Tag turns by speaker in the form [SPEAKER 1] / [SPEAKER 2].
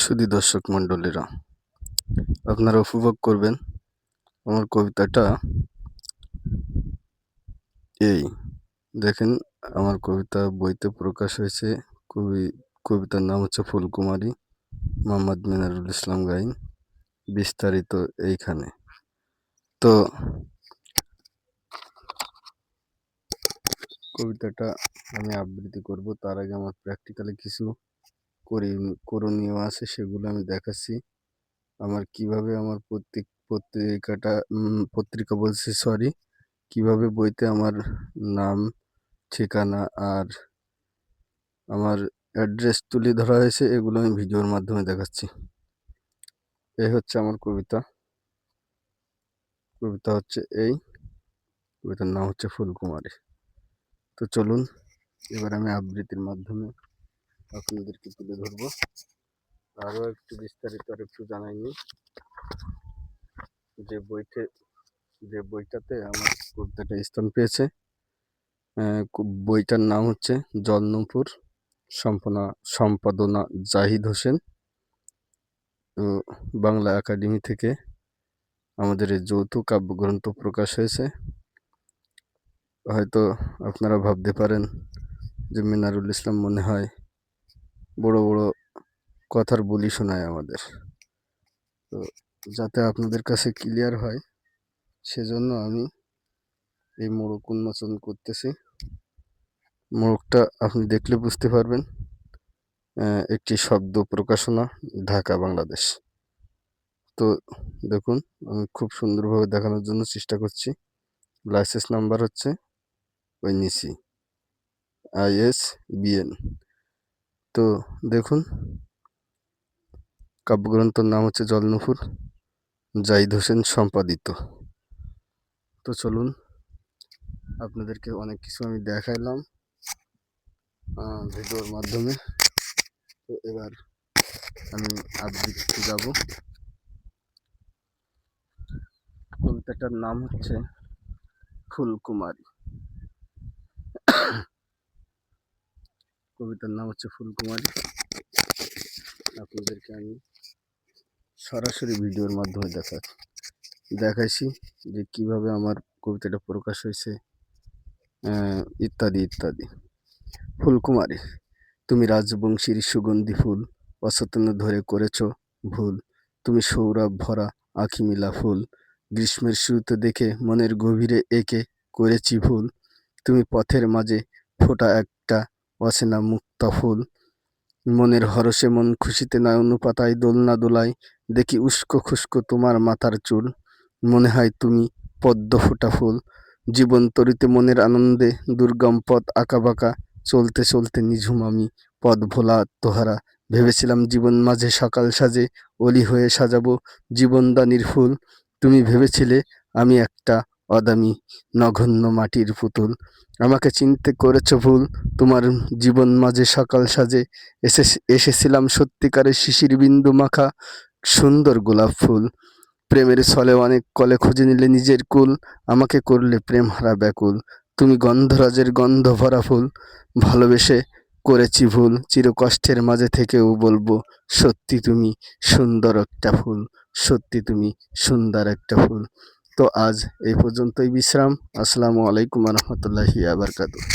[SPEAKER 1] সুধী দর্শক মণ্ডলীরা, আপনারা উপভোগ করবেন আমার কবিতাটা। এই দেখেন, আমার কবিতা বইতে প্রকাশ হয়েছে। কবিতার নাম হচ্ছে ফুলকুমারী, মোহাম্মদ মিনারুল ইসলাম গাইন। বিস্তারিত এইখানে। তো কবিতাটা আমি আবৃত্তি করব, তার আগে আমার প্র্যাকটিক্যালি কিছু করণীয় আছে, সেগুলো আমি দেখাচ্ছি। আমার কিভাবে আমার পত্রিকা বলছি, সরি, কিভাবে বইতে আমার নাম, ঠিকানা আর আমার অ্যাড্রেস তুলে ধরা হয়েছে, এগুলো আমি ভিডিওর মাধ্যমে দেখাচ্ছি। এই হচ্ছে আমার কবিতা হচ্ছে এই। কবিতার নাম হচ্ছে ফুলকুমারী। তো চলুন, এবার আমি আবৃত্তির মাধ্যমে আপনাদেরকে তুলে ধরবো। আরও একটু বিস্তারিত আর একটু জানাইনি, যে বইটাতে আমার কবিতাটা স্থান পেয়েছে, বইটার নাম হচ্ছে জলনূপুর, সম্পাদনা জাহিদ হোসেন। তো বাংলা একাডেমি থেকে আমাদের এই যৌথ কাব্যগ্রন্থ প্রকাশ হয়েছে। হয়তো আপনারা ভাবতে পারেন যে মিনারুল ইসলাম মনে হয় বড় বড় কথার বুলি শোনায় আমাদের। তো যাতে আপনাদের কাছে ক্লিয়ার হয়, সেজন্য আমি এই মোড়ক উন্মোচন করতেছি। মোড়কটা আপনি দেখলে বুঝতে পারবেন। একটি শব্দ প্রকাশনা, ঢাকা, বাংলাদেশ। তো দেখুন, আমি খুব সুন্দরভাবে দেখানোর জন্য চেষ্টা করছি। লাইসেন্স নাম্বার হচ্ছে ওই নিচি ISBN। তো দেখুন, কাব্যগ্রন্থের নাম হচ্ছে জলনূপুর, জাহিদ হোসেন সম্পাদিত। তো চলুন, আপনাদেরকে অনেক কিছু আমি দেখাইলাম ভিডিওর মাধ্যমে। তো এবার আমি আবৃত্তি যাব। কবিতাটার নাম হচ্ছে ফুলকুমারী। কবিতার নাম হচ্ছে ফুলকুমারী। আপনাদেরকে আমি সরাসরি ভিডিওর মাধ্যমে দেখাইছি যে কিভাবে আমার কবিতাটা প্রকাশ হয়েছে, ইত্যাদি ইত্যাদি। ফুলকুমারী, তুমি রাজবংশীর সুগন্ধি ফুল, অযত্নে ধরে করেছ ভুল। তুমি সৌরভ ভরা আঁখি মিলা ফুল, গ্রীষ্মের শুরুতে দেখে মনের গভীরে এঁকে করেছি ভুল। তুমি পথের মাঝে ফোটা একটা অচেনা মুক্তা ফুল, মনের হরষে মন খুশিতে নয়ন পাতায় দোলনা দোলায়, দেখি উস্কো খুস্কো তোমার মাথার চুল। মনে হয় তুমি পদ্ম ফোটা ফুল, জীবন তরিতে মনের আনন্দে দুর্গম পথ আঁকাবাঁকা, চলতে চলতে নিঝুম আমি পথ ভোলা তোহারা। ভেবেছিলাম জীবন মাঝে সকাল সাজে, অলি হয়ে সাজাবো জীবনদানির ফুল। তুমি ভেবেছিলে আমি একটা অদামি নগণ্য মাটির পুতুল। আমাকে চিনতে করেছ ভুল, তোমার জীবন মাঝে সকাল সাজে এসেছিলাম সত্যিকারের শিশির বিন্দু মাখা সুন্দর গোলাপ ফুল। প্রেমের ছলে অনেক কলে খুঁজে নিলে নিজের কুল, আমাকে করলে প্রেম হারা ব্যাকুল। তুমি গন্ধরাজের গন্ধ ভরা ফুল, ভালোবেসে করেছি ভুল। চিরকষ্টের মাঝে থেকেও বলবো, সত্যি তুমি সুন্দর একটা ফুল, সত্যি তুমি সুন্দর একটা ফুল। তো আজ এই পর্যন্তই বিশ্রাম। আসসালামু আলাইকুম রহমতুল্লাহি ওয়া বারাকাতুহু।